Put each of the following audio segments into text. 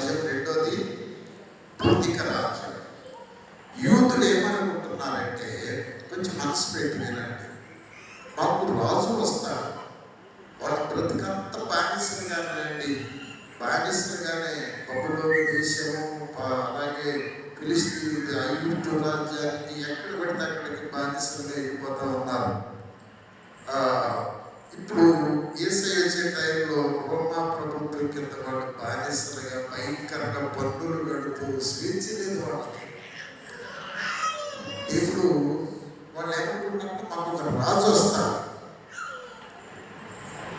రాజ్యం, రెండోది భౌతిక రాజ్యం. యూతులు ఏమనుకుంటున్నారంటే, కొంచెం మనసు పెట్టి వినండి, మాకు రాజు వస్తాడు, వాళ్ళ బ్రతుకంతా బానిసలుగానే బానిసలుగానే బబులోను దేశము, అలాగే ఫిలిస్తీన్లు, ఐగుప్తు రాజ్యానికి ఎక్కడ పడితే అక్కడికి బానిసలుగా వెళ్ళిపోతూ ఉన్నారు. ఇప్పుడు యేసయ్య వచ్చే టైంలో రోమా ప్రభుత్వం కింద వాళ్ళు బానిసలుగా భయంకరంగా పన్నులు కడుతూ స్వేచ్ఛ లేదు వాళ్ళకి. ఇప్పుడు వాళ్ళు ఏమనుకుంటారంటే, మాకు ఒక రాజు వస్తాడు,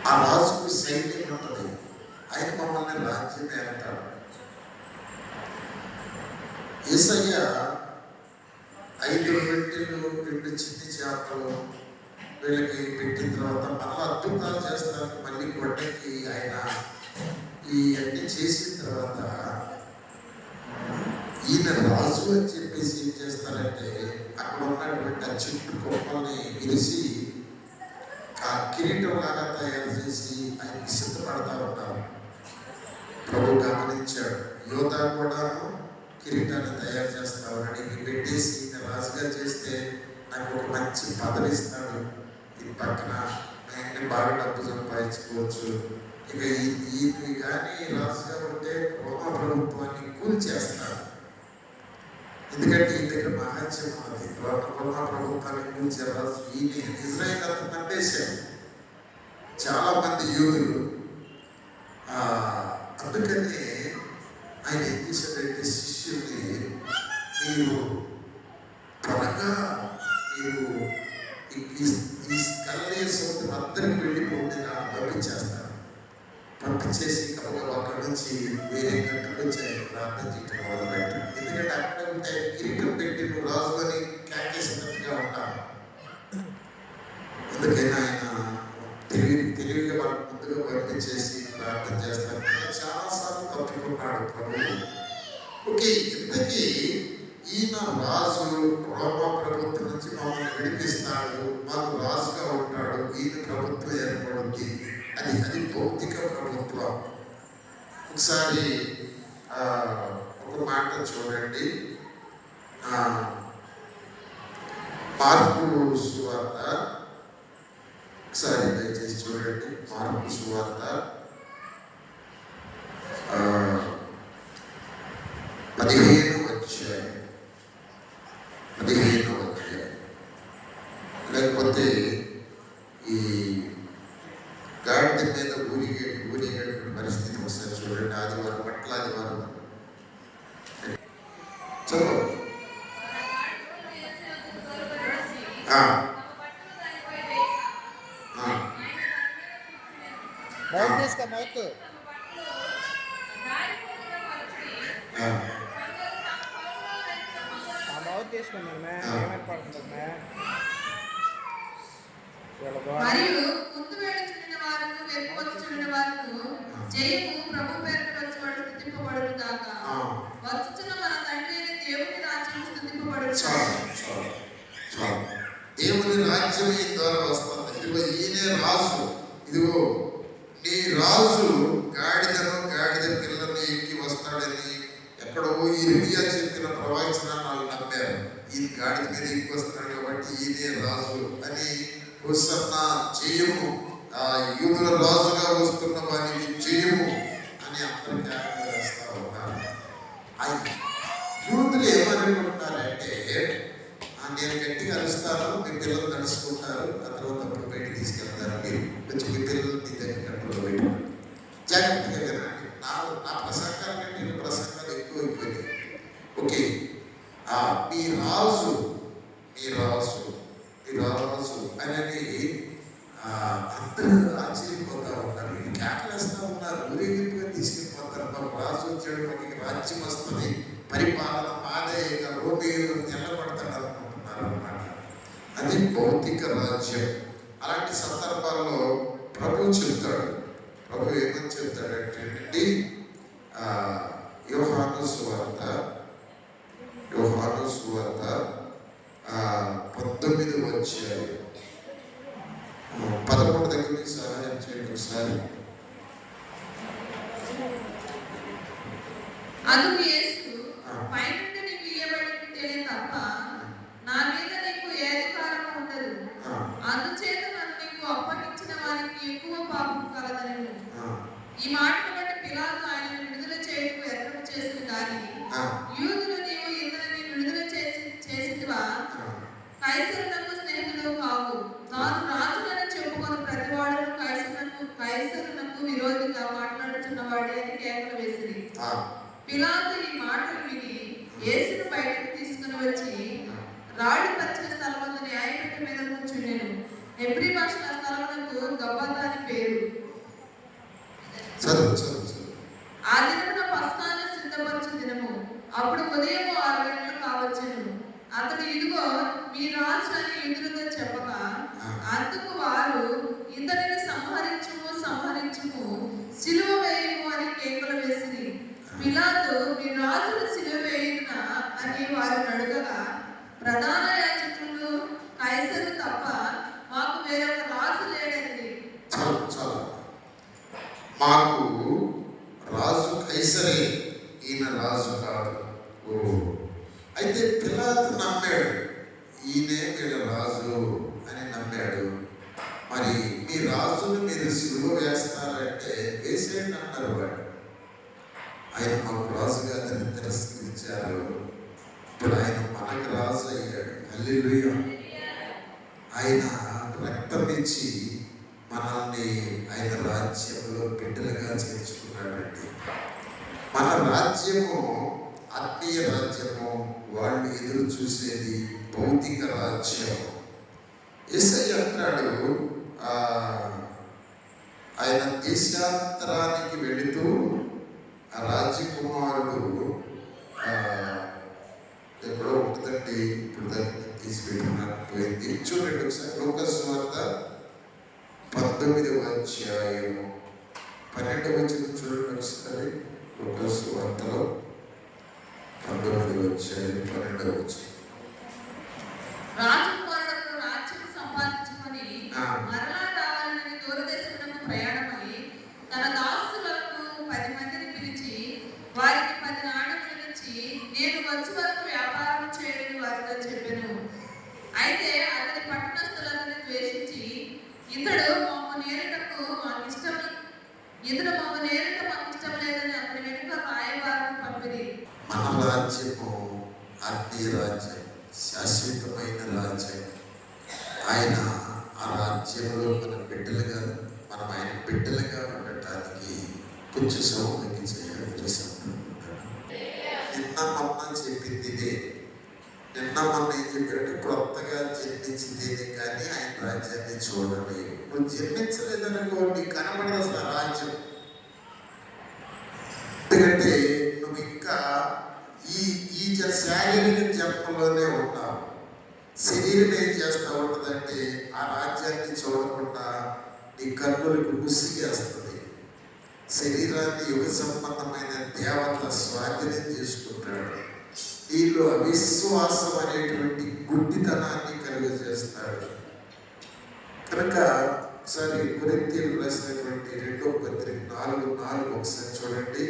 ఆ రాజుకు సైన్యం ఉంటుంది, ఆయన మమ్మల్ని రాజ్యం ఏమంటాడు. యేసయ్య 5 రొట్టెలు 2 చిన్ని చేపలు వీళ్ళకి పెట్టిన తర్వాత మళ్ళీ అద్భుతాలు చేస్తారు. మళ్ళీ గొడ్డకి ఆయన ఇవన్నీ చేసిన తర్వాత ఈయన రాజు అని చెప్పేసి ఏం చేస్తారంటే, అక్కడ ఉన్నటువంటి ఆ చెట్టు కొమ్మల్ని విరిసి కిరీటం లాగా తయారు చేసి ఆయనకి సిద్ధపడతా ఉంటారు. ప్రభు గమనించాడు, యోధా కూడాను కిరీటాన్ని తయారు చేస్తామని పెట్టేసి ఈయన రాజుగా చేస్తే నాకు ఒక మంచి పదవి ఇస్తాడు, ఈ పక్కన నేను బాగా డబ్బు సంపాదించుకోవచ్చు, ఇక ఈయన కానీ రాజుగా ఉంటే రోమా ప్రభుత్వాన్ని కూల్చేస్తాడు. ఎందుకంటే ఈ దగ్గర మహాత్యం ఉన్నది, రోమా ప్రభుత్వాన్ని కూల్చే రాజు ఈయన. ఇజ్రాయేల్ అంతా నమ్మేశాడు చాలా మంది యూదులు. అందుకని ఆయన ఏం చేశాడంటే, శిష్యుల్ని మీరు త్వరగా మీరు ఈ గలిలయ సముద్రం అందరికి వెళ్ళిపోతే నాకు పంపించేస్తాను. పంపించేసి అక్కడి నుంచి వేరే గంటల నుంచి ఆయన ప్రార్థన చేయడం మొదలుపెట్టాడు. ఎందుకంటే అక్కడ ఉంటే కిరీటం పెట్టి నువ్వు రాజు అని క్యాకేసినట్టుగా ఉంటాను. అందుకని ఆయన తెలివిగా వాళ్ళ ముందుగా పంపించేసి ప్రార్థన చేస్తాను. చాలాసార్లు తప్పుకున్నాడు ప్రభువు. ఓకే, ఇంతకీ ఈయన రాజు, రోమా ప్రభుత్వం నుంచి మమ్మల్ని విడిపిస్తాడు, మాకు రాజుగా ఉంటాడు, ఈయన ప్రభుత్వం ఏర్పడుద్ది. అది భౌతిక ప్రభుత్వం. ఒకసారి ఒక మాట చూడండి, మార్కు సువార్త ఒకసారి దయచేసి చూడండి. మార్కు సువార్త 15వ అధ్యాయం. లేకపోతే ఈ గాడిద మీద ఊరిగేటువంటి పరిస్థితి ఒకసారి చూడండి. ఆదివారం పట్ల ఆదివారం చదువు. మరియు ముందు వేడుచున్న వారును వెనుకొచ్చుచున్న వారును జయము ప్రభు పేరున వచ్చువాడు స్తుతింపబడును గాక. వచ్చుచున్న మన తండ్రి అయిన దేవుని రాజ్యం స్తుతింపబడును. దేవుని రాజ్యం ఈ ద్వారా వస్తుంది. ఇదిగో ఈయనే రాజు. ఇదిగో నీ రాజు గాడిద పిల్లల్ని ఎక్కి వస్తాడని ఎక్కడో ఇర్మియా చెప్పిన ప్రవచనాన్ని వాళ్ళు నమ్మారు. ఈ గాడిద మీద ఎక్కి వస్తున్నాడు కాబట్టి ఈయనే రాజు అని హోసన్నా జయము, యూదుల రాజుగా వస్తున్న వారికి జయము అని అందరూ జ్ఞాపకం వేస్తా ఉన్నారు. యూదులు ఏమనుకుంటున్నారంటే, నేను గట్టిగా అరుస్తాను, మీ పిల్లలు నడుచుకుంటారు, ఆ తర్వాత అప్పుడు బయటికి తీసుకెళ్తారు, మీరు కొంచెం మీ పిల్లలు మీ దగ్గర కంట్రోల్లో పెట్టుకోండి, జాగ్రత్తగా వినండి. నా ప్రసంగాల కంటే మీ ప్రసంగాలు ఎక్కువ అయిపోయినాయి. ఓకే, మీ రాజు అనేది అందరూ ఆశ్చర్యపోతా ఉన్నారు, కేకలేస్తా ఉన్నారు, ఊరేగింపుగా తీసుకెళ్ళిపోతారు. మా రాజు వచ్చాడు, మనకి రాజ్యం వస్తుంది, పరిపాలన మాదే, రోమీయులు నిలబడతాడు అనుకుంటున్నారు అన్నమాట. అది భౌతిక రాజ్యం. అలాంటి సందర్భాల్లో ప్రభు చెప్తాడు. ప్రభు ఏమని చెప్తాడంటే, యోహాను సువార్త 19వ అధ్యాయం 11 దగ్గర నుంచి సహాయం చేయండి ఒకసారి. అందుకు యేసు, పైనుండి నీకు ఇయ్యబడితేనే తప్ప నా మీద నీకు ఏ అధికారము ఉండదు. అందుచేత నన్ను నీకు అప్పగించిన వారికి ఎక్కువ పాపం కలదనెను. ఈ మాటను బట్టి పిలాతు ఆయనను విడుదల చేయటకు యత్నము చేసింది కానీ యూదులు, నీవు ఇతనిని విడుదల చేసితివా? కైసరునకు స్నేహితుడు కావు, తాను రాజునని చెప్పుకొని ప్రతివాడును కైసరునకు విరోధిగా మాట్లాడుతున్నవాడే అని కేకలు వేసిరి. పిలాతు ఈ మాటలు విని యేసును బయటకు తీసుకుని వచ్చి రాళ్ళు పరిచిన స్థలమందు న్యాయపీఠం మీద కూర్చుండెను. హెబ్రీ భాషలో ఆ స్థలమునకు గబ్బతా అని పేరు. ఆ దినమున పస్కాను సిద్ధపరచు దినము. అప్పుడు ఉదయం 6 గంటలు కావచ్చును. అతడు, ఇదిగో మీ రాజు అని యూదులతో చెప్పగా, అందుకు వారు, ఇతనిని సంహరించుము, సిలువ వేయము అని కేకలు వేసిరి. పిలాతు, మీ రాజును సిలువ వేయునా అని వారిని అడగగా, ప్రధాన యాజకులు కైసరు తప్ప మాకు వేరొక రాజు లేడని. మాకు రాజు కైసరే, ఈయన రాజు కాదు. అయితే పిలాతు నమ్మాడు, ఈయనే వీళ్ళ రాజు అని నమ్మాడు. మరి మీ రాజును మీరు సిలువ వేస్తారంటే వేసేయండి అన్నారు వాడు. ఆయన మాకు రాజుగా తిరస్కరించారు. ఇప్పుడు ఆయన మనకు రాజు అయ్యాడు. హల్లెలూయా. ఆయన రక్తం ఇచ్చి మనల్ని ఆయన రాజ్యంలో బిడ్డలుగా చేర్చుకున్నాడండి. మన రాజ్యము ఆత్మీయ రాజ్యము, వాళ్ళు ఎదురు చూసేది భౌతిక రాజ్యం. యేసయ్య అంటాడు, ఆయన దేశాంతరానికి వెళుతూ ఆ రాజ్యకుమారుడు ఎక్కడో ఉంటుందండి, ఇప్పుడు దాన్ని తీసిపెట్టుకున్నాను పోయింది. చూడండి ఒకసారి లూకాసు వార్త 19వ అధ్యాయము 12వ వచనం చూడండి ఒకసారి. లూకాసు వార్తలో 19వ అధ్యాయం 12వ వచనం. రాజకుమారుడు రాజ్యం సంపాదించుకొని మరలా రావాలని దూరదేశమునకు ప్రయాణమై తన దాసులకు 10 మందిని పిలిచి వారికి 10 నాణెములు ఇచ్చి, నేను వచ్చే వరకు వ్యాపారం చేయడని వారితో చెప్పెను. అయితే అతని పట్టణస్థులు అతన్ని ద్వేషించి, ఇతడు మమ్మల్ని నేరటకు మాకు ఇష్టం లేదని అతని వెనుక రాయబారును పంపిరి. మన రాజ్యము ఆత్మీయ రాజ్యం, శాశ్వతమైన రాజ్యం. ఆయన ఆ రాజ్యంలో మనం ఆయన బిడ్డలుగా ఉండటానికి కొంచెం సౌకర్యం చేయాలి. నిన్న మొన్న చెప్పింది ఇదే. నిన్న మొన్న ఏం చెప్పారంటే కొత్తగా జన్మించిందేనే కానీ ఆయన రాజ్యాన్ని చూడలేదు. నువ్వు జన్మించలేదనుకో, నీకు కనబడదు అసలు ఆ రాజ్యం. ఎందుకంటే నువ్వు ఇంకా ఈ శారీరక జన్మలోనే ఉన్నావు. శరీరం ఏం చేస్తూ ఉంటుందంటే ఆ రాజ్యాన్ని చూడకుండా నీ కన్నులకు ముసిగేస్తుంది. శరీరాన్ని యుగ సంబంధమైన దేవత స్వాధీనం చేసుకుంటాడు. దీనిలో అవిశ్వాసం అనేటువంటి గుడ్డితనాన్ని కలుగజేస్తాడు. కనుక ఒకసారి కొరింథీయులకు రాసినటువంటి 2వ పత్రిక 4:4 ఒకసారి చూడండి.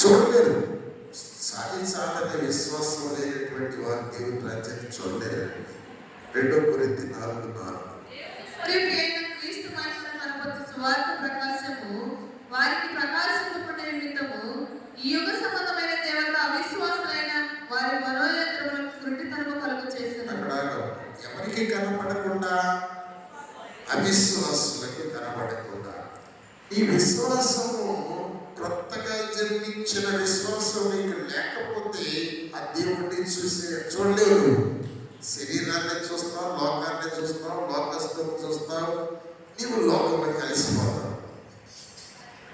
చూడలేరు, సాధించాలనే విశ్వాసం లేనటువంటి వారు దేవుని రాజ్యాన్ని చూడలేరు. 2 కొరింథీ 4:4. క్రీస్తు మహిమను కనపరచు సువార్త ప్రకాశము వారికి ప్రకాశింపబడే నిమిత్తము ఈ యుగ సంబంధమైన దేవత అవిశ్వాసులైన వారి మనోయంత్రములకు గుడ్డితనము కలుగజేస్తున్నారు. ఎవరికి కనపడకుండా? అవిశ్వాసులకు కనపడకుండా. ఈ విశ్వాసము కొత్తగా జన్మించిన విశ్వాసం నీకు లేకపోతే ఆ దేవుడిని చూడలేవు. శరీరాన్ని చూస్తావు, లోకాన్ని చూస్తావు, లోకస్తులను చూస్తావు, నీవు లోకంలో కలిసిపోతావు.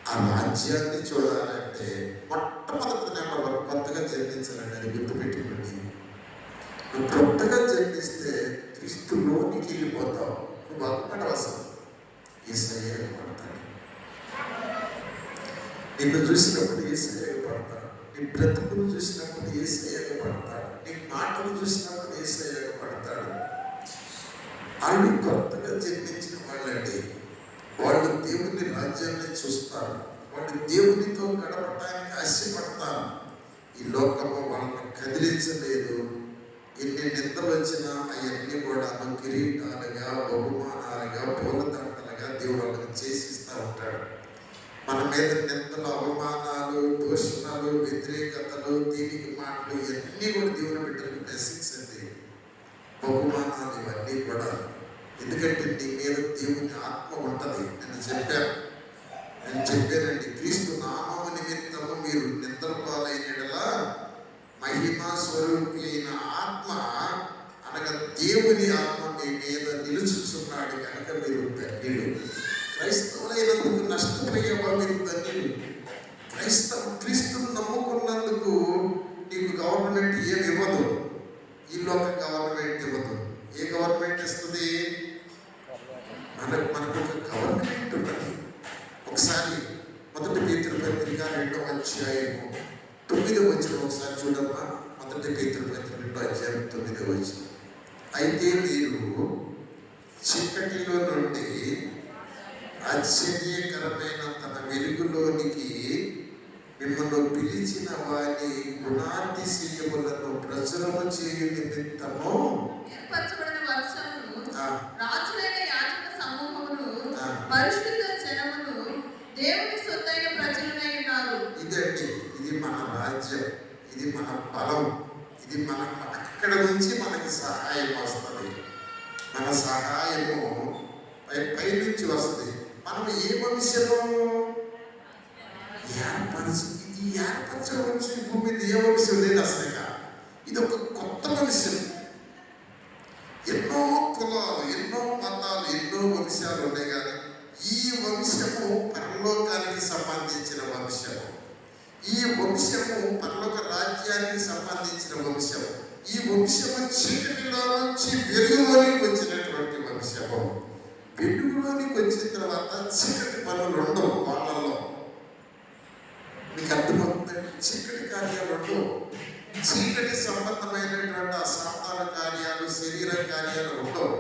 ఆ రాజ్యాన్ని చూడాలంటే మొట్టమొదటి నెంబర్ 1 కొత్తగా జన్మించాలండి. అది గుర్తుపెట్టుకోండి. నువ్వు కొత్తగా జన్మిస్తే క్రీస్తులోనికి వెళ్ళిపోతావు. నువ్వు అక్కడవసరం యేసయ్య పడతాడు. నిన్ను చూసినప్పుడు యేసయ్య పడతాడు. నీ బ్రతుకును చూసినప్పుడు యేసయ్య పడతాడు. నీ మాటలు చూసినప్పుడు యేసయ్య పడతాడు. వాళ్ళు కొత్తగా జన్మించిన వాళ్ళండి. వాళ్ళు దేవుని రాజ్యాన్ని చూస్తారు. వాళ్ళు దేవునితో గడపడానికి ఈ లోకము వాళ్ళని కదిలించలేదు. ఎన్ని నిందలు వచ్చినా అవన్నీ కూడా కిరీటాలుగా, బహుమానాలుగా, పూలదండలుగా దేవుడు వాళ్ళకి చేసిస్తూ ఉంటాడు. మన మీద నిందలు, అవమానాలు, దూషణలు, వ్యతిరేకతలు, దీనికి మాటలు ఇవన్నీ కూడా దేవుని బిడ్డలకు బ్లెస్సింగ్స్ అండి, బహుమానాలు ఇవన్నీ కూడా. ఎందుకంటే నీ మీద దేవుని ఆత్మ ఉంటుంది. నేను చెప్పానండి, క్రీస్తు నామము నిమిత్తము మీరు నిందల పాలైనలా మహిమా స్వరూపి అయిన ఆత్మ అనగా దేవుని ఆత్మ మీ మీద నిలుచుచున్నాడు కనుక మీరు ధన్యులు. క్రైస్తవులైనందుకు నష్టపోయేవా మీరు ధన్యులు. క్రీస్తును నమ్ముకున్నందుకు నీకు గవర్నమెంట్ ఏమి ఇవ్వదు, ఈ లోక గవర్నమెంట్ ఇవ్వదు. ఏ గవర్నమెంట్ ఇస్తుంది? మనకు ఒక గవర్నమెంట్ ఉన్నది. ఒకసారి 1 పేతురు పత్రిక 2వ అధ్యాయము 9వ వచనం ఒకసారి చూడమ్మా. 1 పేతురు పత్రిక 2వ అధ్యాయం 9వ వచనం. అయితే మీరు చీకటిలో నుండి ఆశ్చర్యకరమైన తన వెలుగులోనికి మిమ్మల్ని పిలిచిన వారి గుణాతిశయములను ప్రచురము చేయు నిమిత్తము ఏర్పరచబడిన వంశమును, రాజులైన యాజక సమూహమును, పరిశుద్ధ జనమును, దేవుని సొత్తైన ప్రజలునై ఉన్నారు. ఇదండి, ఇది మన రాజ్యం, ఇది మన బలం, ఇది మన అక్కడ నుంచి మనకి సహాయం వస్తుంది. మన సహాయము పై నుంచి వస్తుంది. మనం ఏ వంశము ఏర్పరచవచ్చు? భూమి మీద ఏ వంశం లేదు అసలుగా. ఇది ఒక కొత్త వంశం. ఎన్నో కులాలు, ఎన్నో మతాలు, ఎన్నో వంశాలు ఉన్నాయి, కానీ ఈ వంశము పరలోకానికి సంబంధించిన వంశము. ఈ వంశము పరలోక రాజ్యానికి సంబంధించిన వంశము. ఈ వంశము చీకటిలో నుంచి వెలుగులోనికి వచ్చినటువంటి వంశము. వెలుగులోనికి వచ్చిన తర్వాత చీకటి పనులు ఉండవు వాళ్ళలో. మీకు అర్థమవుతుందండి? చీకటి కార్యాలు ఉండవు. చీకటి సంబంధమైనటువంటి అసాధారణ కార్యాలు, శరీర కార్యాలు ఉండవు.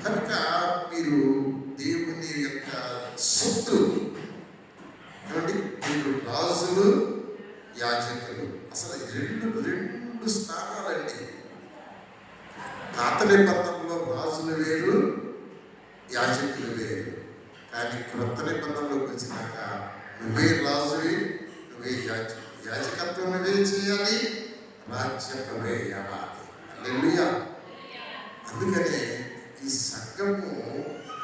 కనుక మీరు దేవుని యొక్క సొత్తు. మీరు రాజులు, యాజకులు. అసలు రెండు స్థానాలండి. పాత నిబంధనలో రాజులు వేరు, యాజకులు వేరు. కానీ క్రొత్త నిబంధనలోకి వచ్చినాక నువ్వే రాజువి, నువ్వే యాజకుడు. యాజకత్వం నువ్వే చేయాలి, రాజ్యం నువ్వే ఇవ్వాలి. హల్లెలూయా. అందుకనే ఈ సంఘము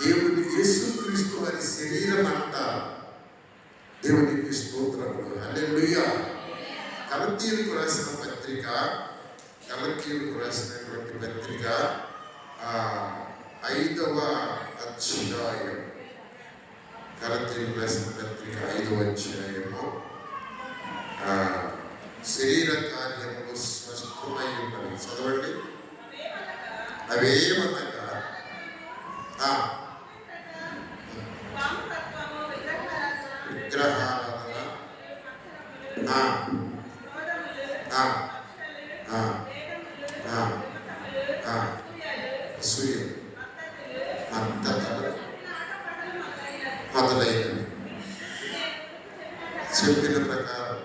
దేవుని యేసుక్రీస్తు వారి శరీరం అంటారు. దేవునికి స్తోత్రములు. హల్లెలూయా. గలతీయులకు రాసిన పత్రిక, గలతీయులకు రాసినటువంటి పత్రిక 5వ అధ్యాయం, గలతీయులకు రాసిన పత్రిక 5వ అధ్యాయము. శరీర కార్యములు స్పష్టమై ఉన్నవి. చదవండి. అవేమనగా విగ్రహారాధన, అసూయ, మత్తతలు మొదలైనవి. చెప్పిన ప్రకారం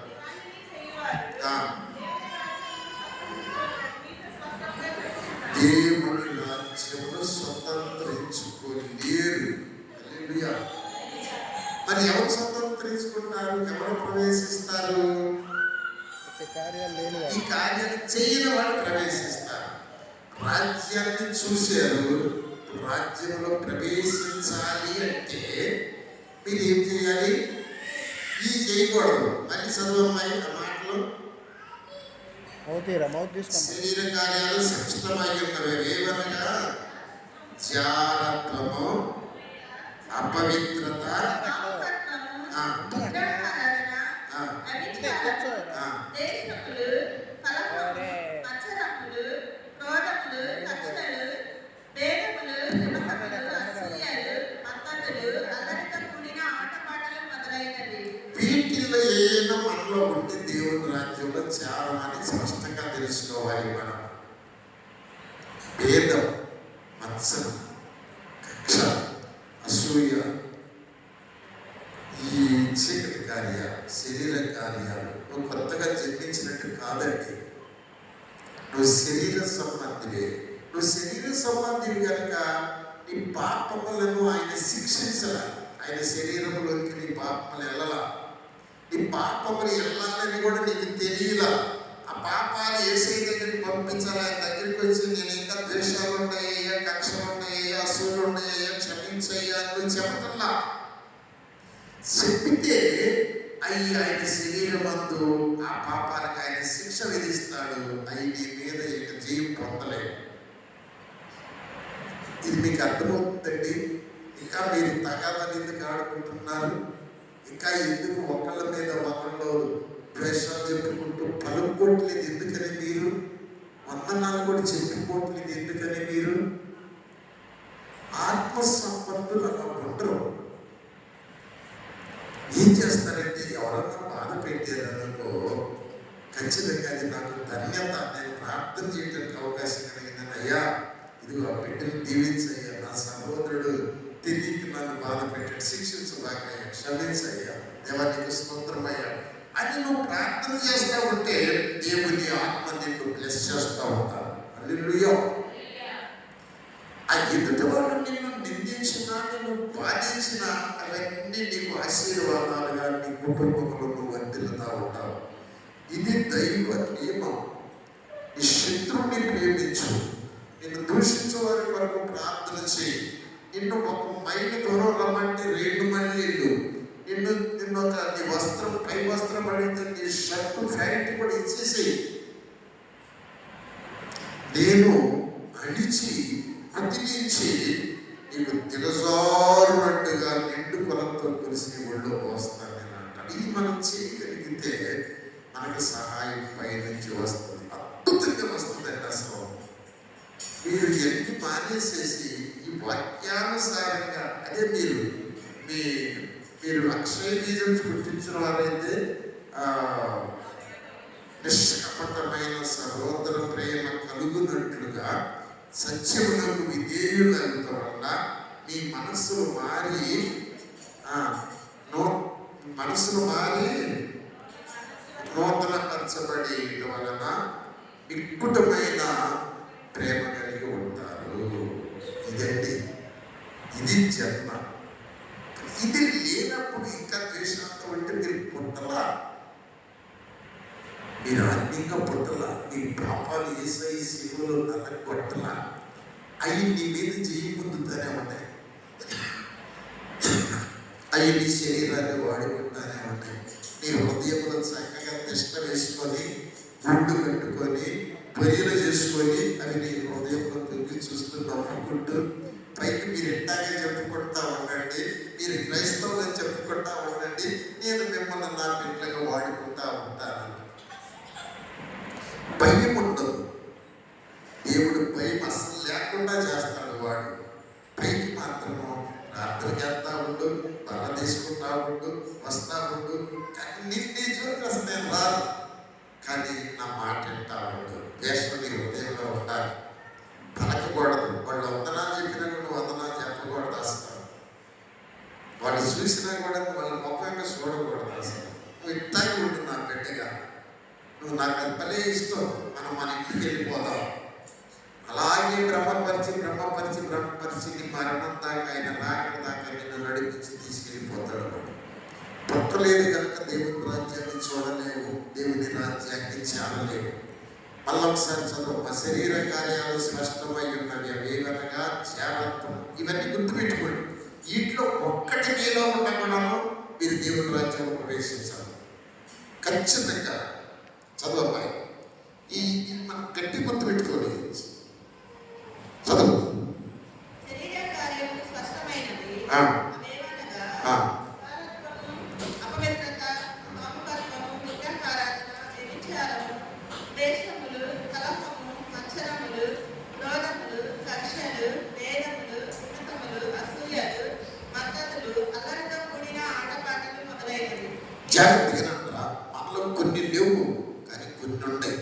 దేవుని రాజ్యమును స్వతంత్రించుకోలేరు. హల్లెలూయా. మరి ఎవరు స్వతంత్రించుకుంటారు? ఎవరు ప్రవేశిస్తారు? ఈ కార్యాన్ని చేయని వాళ్ళు ప్రవేశిస్తారు. రాజ్యాన్ని చూశారు. రాజ్యంలో ప్రవేశించాలి అంటే మీరు ఏం చేయాలి? ఇది చేయకూడదు. మళ్ళీ చదువమ్మాయి ఆ మాటలు. శరీర కార్యాలు సంచితమై ఉన్నవి. ఏమనగా జారత్వము, అపవిత్రత, వీటిల్లో ఏదైనా మనలో ఉంటే దేవుని రాజ్యంలో చేరమని స్పష్టంగా తెలుసుకోవాలి. మనం భేదం, మత్సరం, కక్ష, అసూయ, ఈ చీకటి కార్యాలు, శరీర కార్యాలు. నువ్వు కొత్తగా జన్మించినట్టు కాదండి. నువ్వు శరీర సంబంధివే. నువ్వు శరీర సంబంధివి కనుక నీ పాపములను ఆయన శిక్షించాల. ఆయన శరీరంలోకి నీ పాపములు వెళ్ళాల. నీ పాపములు వెళ్ళాలని కూడా నీకు తెలియలా. ఆ పాపాలు యేసయ్య దగ్గరికి పంపించాలి. ఆయన దగ్గరికి వచ్చి నేను ఇంకా ద్వేషాలు ఉన్నాయ్యా, కక్షలు ఉన్నాయ్యా, అసూలు ఉన్నాయ్యా, క్షమించయ్యా నువ్వు చెప్పటల్లా. చెప్పితే ఆయన శరీరమందు ఆ పాపానికి ఆయన శిక్ష విధిస్తాడు. అవి నీ మీద ఇక జయం పొందలేదు. ఇది మీకు అర్థమవుతుందండి. ఇంకా మీరు తగాదని ఎందుకు ఆడుకుంటున్నారు? ఇంకా ఎందుకు ఒకళ్ళ మీద ఒకళ్ళు ద్వేషాలు చెప్పుకుంటూ పలుకోవట్లేదు? ఎందుకని మీరు వందనాలు కూడా చెప్పుకోవట్లేదు? ఎందుకని మీరు ఆత్మ సంపన్నులు అలా ఉండరు. ఏం చేస్తారంటే ఎవరన్నా బాధ పెట్టారనుకో, ఖచ్చితంగా అది నాకు ధన్యత, నేను ప్రార్థన చేయడానికి అవకాశం కలిగిందని, అయ్యా ఇది ఆ బిడ్డను దీవించయ్యా, నా సహోదరుడు తెలియక నన్ను బాధ పెట్టాడు, శిక్షించబాకయ్యా, క్షమించయ్యా, దేవా నీకు స్తోత్రమయ్యా అని నువ్వు ప్రార్థన చేస్తూ ఉంటే దేవుని ఆత్మ నిన్ను బ్లెస్ చేస్తూ ఉంటారు. హల్లెలూయా. ఆ ఎదుటి వాళ్ళు నిన్ను నిందించినా, నిన్ను బాధించినా అవన్నీ నీకు ఆశీర్వాదాలుగా నీ కుటుంబంలో నువ్వు వర్ధిల్లుతూ ఉంటావు. ఇది దైవ నియమం. నీ శత్రువుని ప్రేమించు, నిన్ను దూషించే వారి వరకు ప్రార్థన చేయి. నిన్ను ఒక మైలు దూరం రమ్మంటే 2 మైళ్ళు, నిన్ను ఒక నీ వస్త్రం పై వస్త్రం అడిగితే నీ షర్టు ప్యాంట్ కూడా ఇచ్చేసేయి. నేను అడిచి అతికించి నీకు దిగజారునట్టుగా నిండు కొలంతో కలిసి ఒళ్ళు పోస్తాను నేను అంటాను. ఇది మనం చేయగలిగితే మనకు సహాయం పైనుంచి వస్తుంది, అద్భుతంగా వస్తుందండి. అసలు మీరు ఎన్ని మానేసేసి ఈ వాక్యానుసారంగా, అదే మీరు అక్షయ బీజం పుట్టించిన వారైతే నిష్కపటమైన సహోదర ప్రేమ కలుగునట్లుగా సత్యములకు విధేయులైన వల్ల మీ మనస్సులు మారి నూతనపరచబడి వలన వికృతమైన ప్రేమ కలిగి ఉంటారు. ఇదండి, ఇది జన్మ. ఇది లేనప్పుడు ఇంకా ద్వేషంతో ఉంటే మీరు పుట్టలా, మీరు ఆత్మీయంగా పుట్టలా, మీ పాపాలు యేసయ్య శిలువలో నలగొట్టలా. అవి నీ మీద జయం పొందుతానే ఉంటాయి, అవి నీ శరీరాన్ని వాడుకుంటానే ఉంటాయి. నీ హృదయంలో చక్కగా నిష్ట వేసుకొని, గుండు కట్టుకొని, పొయ్యిలు చేసుకొని, అవి నీ హృదయంలో తొంగి చూస్తూ నవ్వుకుంటూ పైకి మీరు ఎట్టాగే చెప్పుకుంటా ఉండండి, మీరు క్రైస్తవులని చెప్పుకుంటా ఉండండి, నేను మిమ్మల్ని నా బిడ్డగా వాడుకుంటా ఉంటాను. భయం ఉండదు. దేవుడు భయం అసలు లేకుండా చేస్తాడు. వాడు పైకి మాత్రము ప్రార్థన చేస్తా ఉండు, బల తీసుకుంటా ఉండు, వస్తా ఉండు, కానీ నిన్నే చోటు అసలు నేను రాదు, కానీ నా మాట వింటా ఉండు. వేషం నీ హృదయంలో ఉండాలి, పలకకూడదు. వాళ్ళు వందనాలు చెప్పినా కూడా వందనాలు చెప్పకూడదు. అసలు వాళ్ళు చూసినా కూడా వాళ్ళ ముఖంగా చూడకూడదు. అసలు నువ్వు ఇట్టాగే ఉండు నా బిడ్డగా, నువ్వు నాకు అది భలే ఇష్టం, మనం మన ఇంటికి వెళ్ళిపోదాం. అలాగే బ్రహ్మపరిచి నీ మరణం దాకా, ఆయన రాకడ దాకా నిన్ను నడిపించి తీసుకెళ్ళిపోతాడు. పుట్టలేదు కనుక దేవుని రాజ్యాన్ని చూడలేవు, దేవుని రాజ్యాన్ని చేరలేవు. మళ్ళీ ఒకసారి చదువు. మా శరీర కార్యాలు స్పష్టమై ఉన్నవి, అవేవనగా చేరత్వం. ఇవన్నీ గుర్తుపెట్టుకోండి. వీటిలో ఒక్కటి మీలో ఉండకూడదు, మీరు దేవుని రాజ్యంలో ప్రవేశించాలి ఖచ్చితంగా. చదువు అబ్బాయి, ఈ మనం గట్టి గుర్తు పెట్టుకోవాలి. చదువు. జాగ్రత్తగా అంటారా, మనలో కొన్ని లేవు కానీ కొన్ని ఉంటాయి.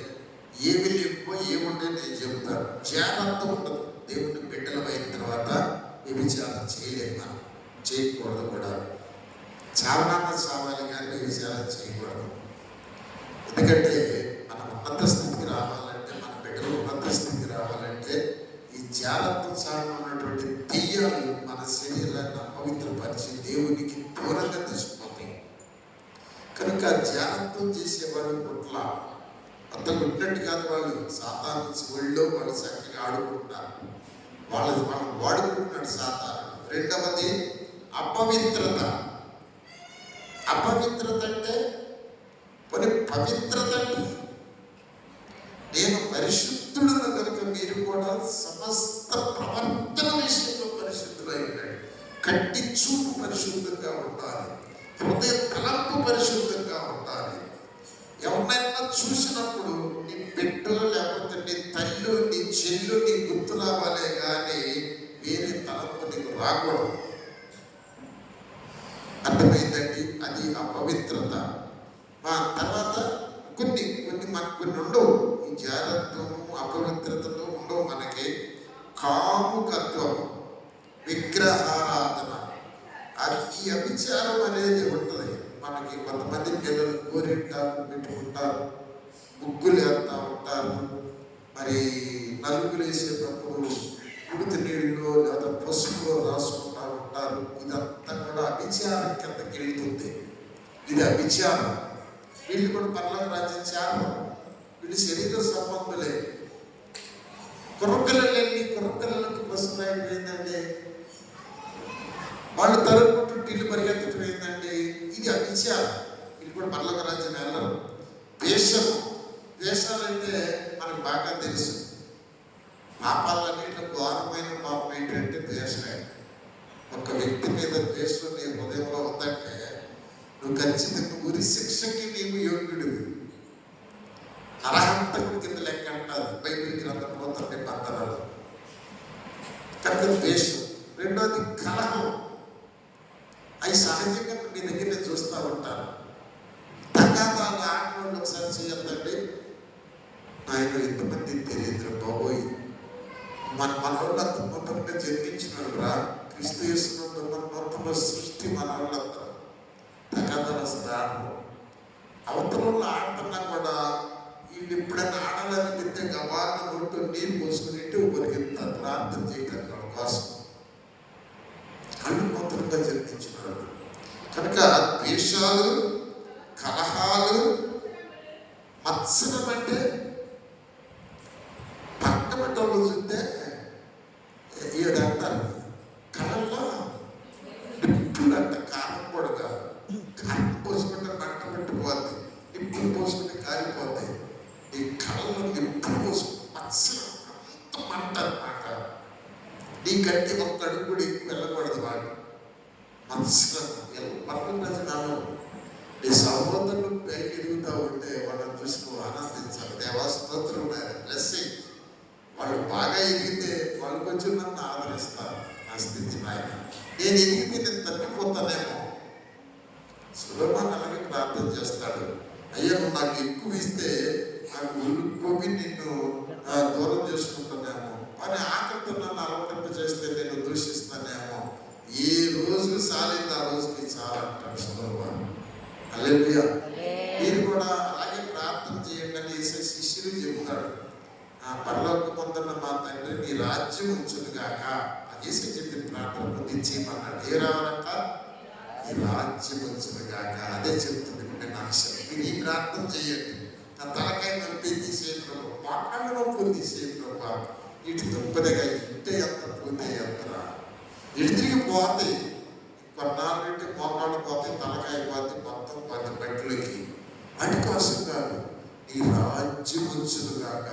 ఏమి లేకపో ఏముంటాయి నేను చెబుతాను. జాగ్రత్త ఉండదు. దేవుని బిడ్డలు అయిన తర్వాత వ్యభిచారం చేయలేము, మనం చేయకూడదు కూడా. చావనాన్న చావాలి కానీ వ్యభిచారం చేయకూడదు. ఎందుకంటే మనం ఉన్నత స్థితికి రావాలంటే, మన బిడ్డలు ఉన్నత స్థితికి రావాలంటే ఈ జాగ్రత్త సాగులో ఉన్నటువంటి దెయ్యాలు మన శరీరాన్ని అపవిత్రపరిచి దేవునికి దూరంగా తీసుకుపోతాయి. కనుక జాగ్రత్తం చేసేవాళ్ళు పుట్ల అంత గుడ్డట్టు కాదు, వాళ్ళు సాతాను ఒళ్ళో వాళ్ళు చక్కగా ఆడుకుంటున్నారు, వాళ్ళని వాడుకుంటున్నాడు సాతాను. రెండవది అపవిత్రత. అపవిత్రత అంటే పవిత్రత అంటే నేను పరిశుద్ధులను కనుక మీరు కూడా సమస్త ప్రవర్తన విషయంలో పరిశుద్ధులై ఉండండి. కంటి చూపు పరిశుద్ధంగా ఉండాలి, హృదయ తలంపు పరిశుద్ధంగా ఉండాలి. ఎవరినైనా చూసినప్పుడు నీ బిడ్డ లేకపోతే నీ తల్లు నీ చెల్లు నీ గుర్తు రావాలే కానీ వేరే తలంపు నీకు రాకూడదు. అర్థమైందండి? అది అపవిత్రత. మా తర్వాత కొన్ని ఉండవు. ఈ జాగ్రత్తము అపవిత్రతలో ఉండవు మనకి. కాముకత్వం, విగ్రహారాధన, ఈ అభిచారం అనేది ఉంటుంది మనకి. కొంతమంది పిల్లలు గోరింటాకు పెట్టుకుంటారు, ముగ్గులు వేస్తూ ఉంటారు, మరి నలుగులు వేసేటప్పుడు ఉడితి నీళ్ళు లేదా పసుపులో రాసుకుంటూ ఉంటారు. ఇదంతా కూడా అభిచారం కిందకి వెళ్తుంది. ఇది అభిచారం. వీళ్ళు కూడా పర్లకు రాజ్యం చేరరు, వీళ్ళు శరీర సంబంధులే. కుర్రపిల్లలకి పసుపు అయిపోయిందండి, వాళ్ళు తరుపుకుంటూ టిల్లు పరిగెత్తడం ఏంటండి, ఇది అభిచారం. వీళ్ళు కూడా పర్లకు రాజ్యం వెళ్ళరు. వేషాలంటే మనకు బాగా తెలుసు. పాపాలన్నింటిలో ఘోరమైన పాపం ఏంటంటే ద్వేషమే. ఒక వ్యక్తి మీద ద్వేషం నీ హృదయంలో ఉందంటే నువ్వు ఖచ్చితంగా ఉరి శిక్షకి నీవు యోగ్యుడివి. అర్హంతకుడి కింద లెక్క అంటారు బైబిల్ గ్రంథం మొత్తం నిబంధనలు. కనుక ద్వేషం. రెండోది కలహం. అవి సహజంగా మీ దగ్గర నేను చూస్తూ ఉంటాను. తగాదాలు ఆడవాళ్ళు ఒకసారి చేయొద్దండి. ఆయన ఎంతమంది తెలియదు బాబోయ్, మన వాళ్ళంతా మొత్తంగా జన్మించినాడు రా, క్రీస్తు యేసునందు మొత్తంలో సృష్టి మన వాళ్ళంతా. తగాదాలు అసలు ఆడరు. అవతల ఆడుతున్నా కూడా వీళ్ళు ఎప్పుడైనా ఆడాలని పెడితే గవాళ్ళ నోటు నీరు పోసుకుని పరిగెత్తారు ప్రార్థన చేయడానికి వాళ్ళ కోసం. కళ్ళు మొత్తంగా జన్మించినాడు. కనుక ద్వేషాలు, కలహాలు, మత్సరం అంటే పట్టబట్టలు చూస్తే ఏడంటారు కళ్ళల్లో నిప్పులు అంట. కారం కూడా కాదు, కారం పోసుకుంటే మంట పెట్టిపోద్ది, నిప్పులు పోసుకుంటే కాలిపోద్ది. ఈ కళ్ళలో నిప్పులు పోసుకుంటే మత్సరం అంత మంట అన్నమాట. నీకంటే ఒక్క అడుగు కూడా ఎక్కువ వెళ్ళకూడదు. వాడు మత్సరం పక్కన ప్రజలు నీ సహోదరులు పైకి ఎదుగుతూ ఉంటే వాళ్ళని చూసి నువ్వు ఆనందించాలి. దేవా స్తోత్రం, బ్లెస్సింగ్. వాళ్ళు బాగా ఎదిగితే వాళ్ళు కొంచెం నన్ను ఆదరిస్తారు. నా స్థితి నాయన, నేను ఎదిగితే నేను తప్పిపోతానేమో. సులభాన్ని అలాగే ప్రార్థన చేస్తాడు. అయ్యా నువ్వు నాకు ఎక్కువ ఇస్తే నాకు ఉల్లుకోవి నిన్ను దూరం చేసుకుంటానేమో, అని ఆకలితో నన్ను అలవాటు చేస్తే నేను దూషిస్తానేమో. ఏ రోజు సాలింది ఆ రోజుకి చాలా అంటాడు సులభాన్ని. హల్లెలూయా. మీరు కూడా అలాగే ప్రార్థన చేయండి అని శిష్యులు చెబుతాడు. పరలోక పొందున్న మా తండ్రి నీ రాజ్యం ఉంచునుగాక అనేసి చెప్పిన ప్రార్థన పొందించేయమన్నాడు. ఏ రావాలంట? నీ రాజ్యం ఉంచునుగాక. అదే చెప్తుంది నేను అక్షరం. మీరు ఈ ప్రార్థన చేయండి. నా తలకాయ నొప్పి తీసేయడం, మోకాళ్ళ నొప్పులు తీసేయడం, ఇటు దుప్పదగా ఇంటే ఎంత పోతే ఎంతరా, ఇటు తిరిగి పోతాయి. కొన్నాళ్ళంటే మోకాళ్ళు పోతాయి, తలకాయ పోతాయి, మొత్తం 10 బట్టలకి. వాటి కోసం కాదు, నీ రాజ్యం ఉంచునుగాక.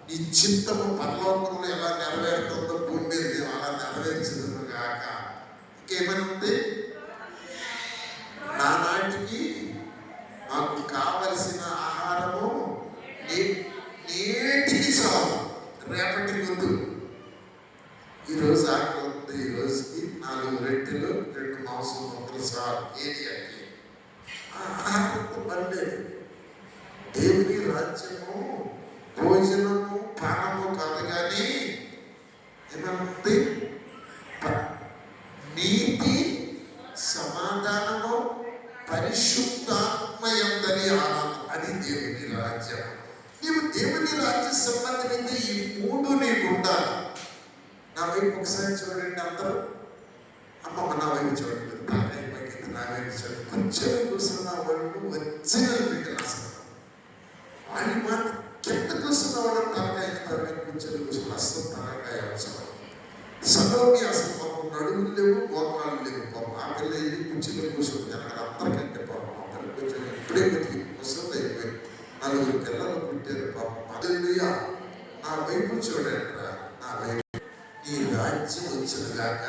నీ చిత్తము పరలోకంలో ఎలా నెరవేరుతుందో భూమి మీద మేము అలా నెరవేర్చునుగాక. ఇంకేమైనా ఉంది? నానాటికి మాకు కావలసిన ఆహారము నేటికి చాలు, రేపటి ముందు. ఈరోజు ఆకలి ఉంది, ఈ రోజుకి 4 రొట్టెలు 2 మాంసం ముక్కలు చాలు ఏరియాకి. ఆహారంతో పర్లేదు. దేవుని రాజ్యము భోజనము పానము కాదు, కానీ ఏమంటే నీతి, సమాధానము, ఆనందం. అది దేవుని రాజ్యం. నీవు దేవుని రాజ్య సంబంధమైతే ఈ మూడు నీకు ఉండాలి. నా వైపు ఒకసారి చూడండి అందరూ. అమ్మమ్మ నా వైపు చూడండి, తలకాయ పైకి నా వైపు చూడండి. కొంచెం కూర్చున్న వాళ్ళు ఒరిజినల్ బిడ్డలు అసలు. వాళ్ళు మాట కింద కూర్చున్న వాళ్ళు తలకాయ కొంచెం కూర్చున్న అసలు తలకాయ అవసరం. సలోమి అసలు పాపం నడుములు లేవు, మోకాళ్ళు లేవు. పాపం ఆ పిల్ల ఇది కుర్చీలో కూర్చుంది. అక్కడ అందరికంటే పాపం అందరికి కొంచెం ఇప్పుడే కొద్దిగా ముసలి అయిపోయి 4 పిల్లలు పుట్టారు. పాపం హల్లెలూయా. నా వైపు చూడండి రా, నా వైపు. ఈ రాజ్యం వచ్చినగాక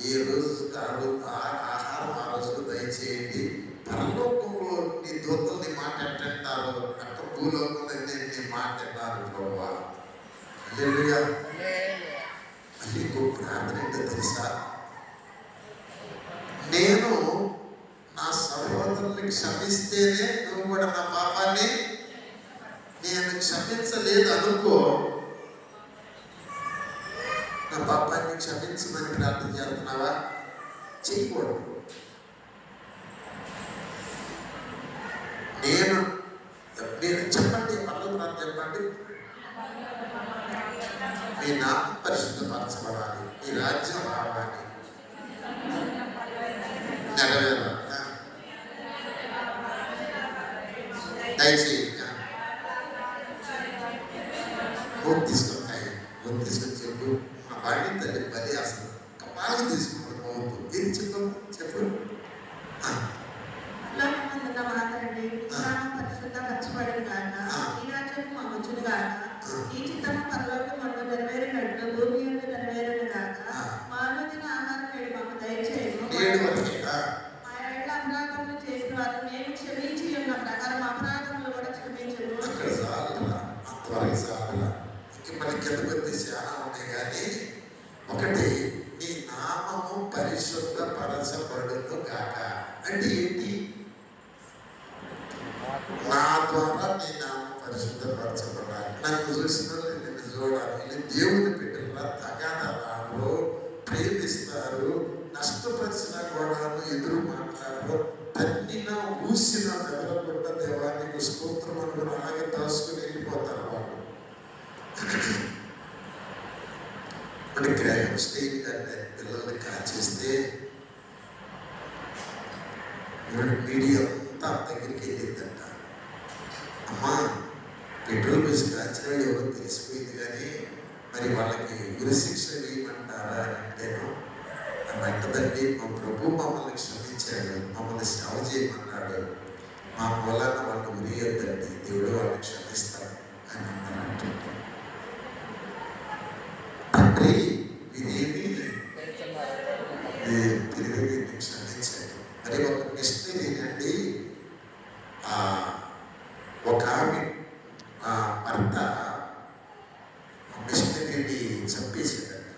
ఏ రోజు ఆహారం ఆ రోజు దయచేయండి. పరలోకంలో నీ దూతల్ని మాట్లాడతారు, అక్కడ భూలోకంలో నీ మాట్లాడారు ప్రభువా. హల్లెలూయా. మళ్ళీ ఇంకో ప్రార్థన ఏంటో తెలుసా? నేను నా సహోదరుని క్షమిస్తేనే నువ్వు కూడా నా పాపాన్ని నేను క్షమించలేదు అనుకో, నా పాపాన్ని క్షమించమని ప్రార్థన చేస్తున్నావా? చేయకూడదు. నేను చెప్పండి, పనులు ప్రార్థన చెప్పండి. మీ నామం పరిశుద్ధపరచబడాలి, మీ రాజ్యం రావాలి, నెరవేరాలి. దయచేసి ఓటు తీసుకుంటాయి. ఓటు తీసుకొని చెప్పు. మా బాడీ తల్లి బలి అసలు కపాలు తీసుకుంటాం. ఓటు ఏం చెప్తాం చెప్పు. ఈ చిత్తము పరలోకమందు నెరవేరినట్లు భూమి యందు నెరవేరును గాక. మానవుని ఆహారం నేడు మాకు దయచేయము. మా ఏళ్ల అపరాధములు చేసిన వారు మేము క్షమించి ఉన్న ప్రకారం అపరాధములు కూడా క్షమించము. మనకి కిందకొద్ది చాలా ఉన్నాయి కానీ ఒకటి, నీ నామము పరిశుద్ధపరచబడును గాక అంటే ఏంటి? నా ద్వారా నీ నామం పరిశుద్ధపరచబడాలి. నన్ను చూసిన నిన్ను చూడాలి. నేను దేవుని బిడ్డలా తగాదాలు ప్రేమిస్తారు, నష్టపరిచిన గోడను ఎదురు మాట్లాడరు, తన్నిన ఊసిన మెదలకుండా దేవానికి స్తోత్రం అనుకుని అలాగే దాచుకుని వెళ్ళిపోతారు వాళ్ళు. మన గ్రాహం స్టేజ్ కంటే పిల్లల్ని కాచేస్తే మీడియా అంతా దగ్గరికి వెళ్ళిందంట. అమ్మా, పెట్రోల్ వేసి కాల్చిన ఎవరు తెలిసిపోయింది కానీ మరి వాళ్ళకి ఉరిశిక్ష వేయమంటారా అంటేను, వెంటదండి మా ప్రభు మమ్మల్ని క్షమించాడు, మమ్మల్ని సేవ చేయమన్నాడు, మా మూలాన వాళ్ళు ఉరియొద్దండి, దేవుడు వాళ్ళని క్షమిస్తాడు అని అన్నారంట. తండ్రి ఇదేమి తిరిగి వీరిని క్షమించాడు. మరి ఒక మిస్టరీ ఏంటండి, ఒక ఆమె భర్త మిషనరీని చంపేసాడంట.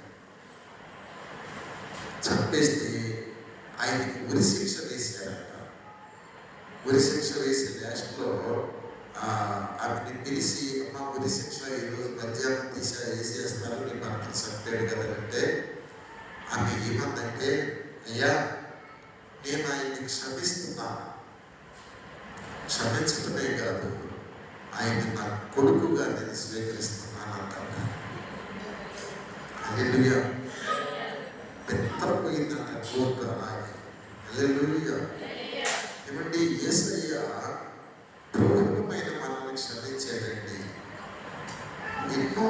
చంపేస్తే ఆయనకి ఉరిశిక్ష వేసాడంట. ఉరిశిక్ష వేసే లాస్ట్లో ఆమెని పిలిచి, అమ్మ ఉరిశిక్ష ఈరోజు మధ్యాహ్నం వేసేస్తారు, నీ భర్త చంపాడు కదంటే ఆమె ఏమందంటే, అయ్యా నేను ఆయన్ని క్షమిస్తున్నాను, క్షమించడమే కాదు ఆయన నా కొడుకుగా నేను స్వీకరిస్తున్నాను అంటాడు. హల్లెలూయా. పెద్దపోయిందంట కోర్టు అలాగే. హల్లెలూయా. ఏమండి, యేసయ్య క్రూరమైన మనల్ని క్షమించాడండి. ఎన్నో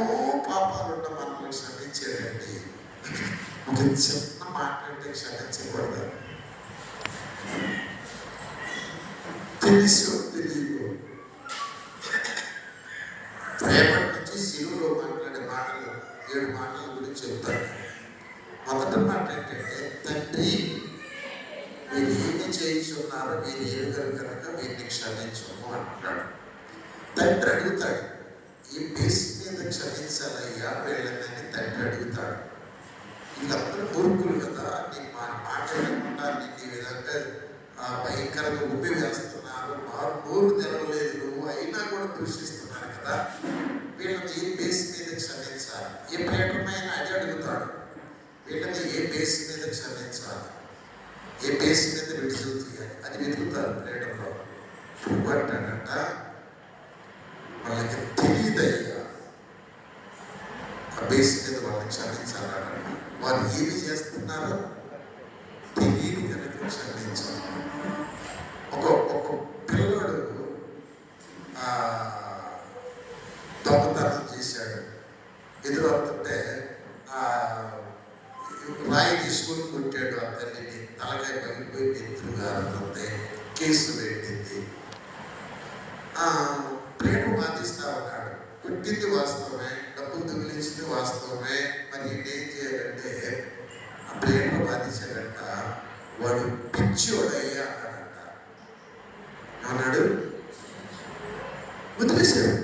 పాపాలున్న మనల్ని క్షమించాడండి. ఒక చిన్న మాట అంటే క్షమించకూడదు. తెలుసు తెలియదు రేపటి నుంచి సిలువలో మాట్లాడే మాటలు 7 మాటల గురించి చెప్తాను. మొదటి మాట ఏంటంటే, తండ్రి మీరు ఏమి చేయించున్నారో మీరు ఏమి కనుక వీరిని క్షమించము అంటున్నాడు. తండ్రి అడుగుతాడు, ఈ బేస్ మీద క్షమించాలయ్యా వీళ్ళని తండ్రి అడుగుతాడు. వీళ్ళందరూ మూర్ఖులు కదా, నీ మాట్లాడకుండా నీకు ఈ విధంగా భయంకరంగా ఉప్పి వేస్తున్నారు, నోరు తెరవలేదు నువ్వు, అయినా కూడా దూషిస్తున్నారు కదా, వీళ్ళని ఏ బేస్ మీద క్షమించాలి? ఏ ప్రేటమైన అది అడుగుతాడు. వీళ్ళని ఏ బేస్ మీద క్షమించాలి, ఏ బేస్ మీద విడుదల చేయాలి అది వెతుకుతారు ప్రేటంలో. ప్రభు అంటాడంట, వాళ్ళకి తెలియదయ్యా, ఆ బేస్ మీద వాళ్ళని క్షమించాలంట. వారు ఏమి చేస్తున్నారో తెలియదు కనుక క్షమించాలి. ఒక పిల్లడు దొంగతనం చేశాడు. ఎదురవుతుంటే రాయి తీసుకొని కొట్టాడు. ఆ తల్లిని తలకాయ పగిలిపోయి నెత్తురుగా అవుతుంది. కేసు పెట్టింది. ప్రేమ బాధిస్తా ఉన్నాడు. కొట్టింది వాస్తవమే, డబ్బులు దొంగిలించింది వాస్తవమే. మరి ఏం చేయాలంటే ఆ ప్రేమ బాధించాడంట. వాడు పిచ్చోడయ్యా అన్నాడంట. అన్నాడు, వదిలేసాడు.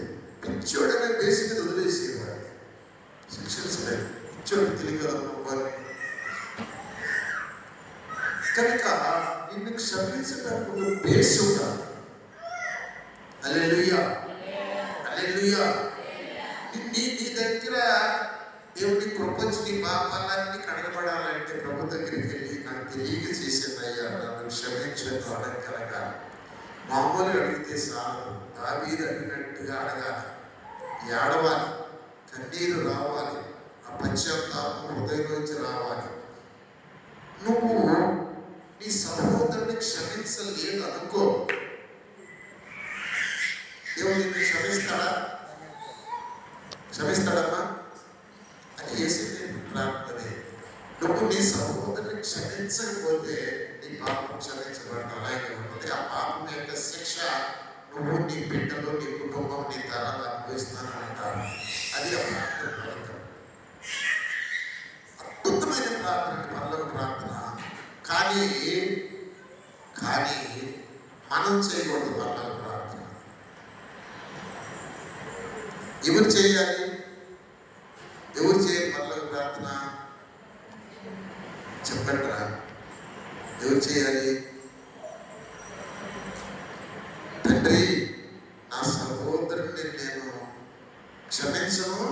పిచ్చోడనే బేసి మీద వదిలేసేవాడు. శిక్షణ పిచ్చోడు తెలియగలరు కనుక నిన్ను క్షమించడానికి బేసి ఉండాలి. హల్లెలూయా, హల్లెలూయా. నీ దగ్గర దేవుడి కృపొచ్చి నీ పాపాలన్నీ కడగబడాలంటే ప్రభు దగ్గరికి వెళ్ళి నాకు తెలియక చేసేదయ్యా, నన్ను క్షమించను అడగలగా. మామూలుగా అడిగితే చాలు, దావీదు అడిగినట్టుగా అడగాలి, ఏడవాలి, కన్నీరు రావాలి, ఆ పశ్చాత్తాపం హృదయంలోంచి రావాలి. నువ్వు నీ సహోదరుని క్షమించలేదు అనుకో, దేవుడు నిన్ను క్షమిస్తాడా? క్షమిస్తాడమ్మా? అని వేసే ప్రార్థనే. నువ్వు నీ సహోదరుని క్షమించకపోతే నీ పాపం క్షమించబడిన అలాగే ఉంటుంది. ఆ పాపం యొక్క శిక్ష నువ్వు, నీ బిడ్డలు, నీ కుటుంబం, నీ తరాలు అనుభవిస్తున్నాను అంటారు. అది ఆ ప్రార్థన ఫలితం. అద్భుతమైన ప్రార్థన, పనులకు ప్రార్థన. కానీ మనం చేయకూడదు పనులకు ప్రార్థన. ఎవరు చేయాలి? ఎవరు చేయాలి పనులకు ప్రార్థన? చెప్పండి రా, ఎవరు చేయాలి? తండ్రి, నా సహోదరుని నేను క్షమించను,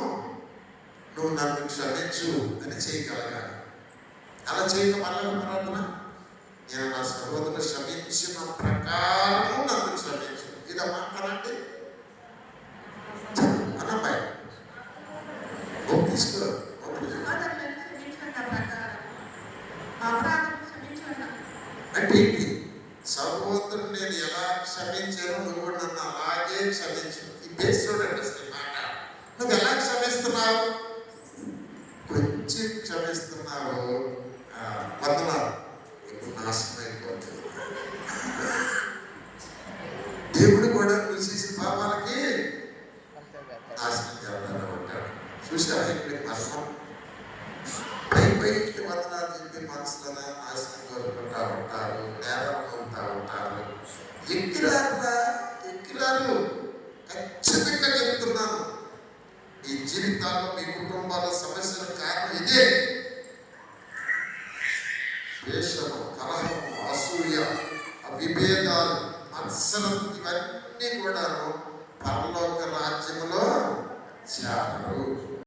నువ్వు నన్ను క్షమించు అని చేయగలగాలి. అలా చేయక పనులకు ప్రార్థన, నేను నా సహోదరుని క్షమించిన ప్రకారము నన్ను క్షమించు. ఇదా మాట్లాడండి అన్నమ్మాయి తీసుకో. అంటే ఏంటి? సహోదరుని నేను ఎలా క్షమించాను, నువ్వు నన్ను అలాగే క్షమించు. ఈ బేస్ చూడండి అసలు మాట. నువ్వు ఎలా క్షమిస్తున్నావు? కొంచెం క్షమిస్తున్నావు, వందనాలు, ఇప్పుడు నాశనం అయిపోతుంది. దేవుడు కూడా నువ్వు చేసిన పాపాలకి నాశనం చేయాలని ఉంటాడు. చూసారా ఇక్కడ మరణం? పైకి వందనాలు చెప్పి మనసులో నాశనం కోరుకుంటా ఉంటారు, నేరం అవుతా ఉంటారు. ఎక్కిరారు. ఖచ్చితంగా చెప్తున్నాను, మీ జీవితాల్లో, మీ కుటుంబాల సమస్యల కారణం ఇదే. ద్వేషము, కలహము, అసూయ, విభేదాలు, మత్సరం, ఇవన్నీ కూడా పరలోక రాజ్యంలో చేరరు.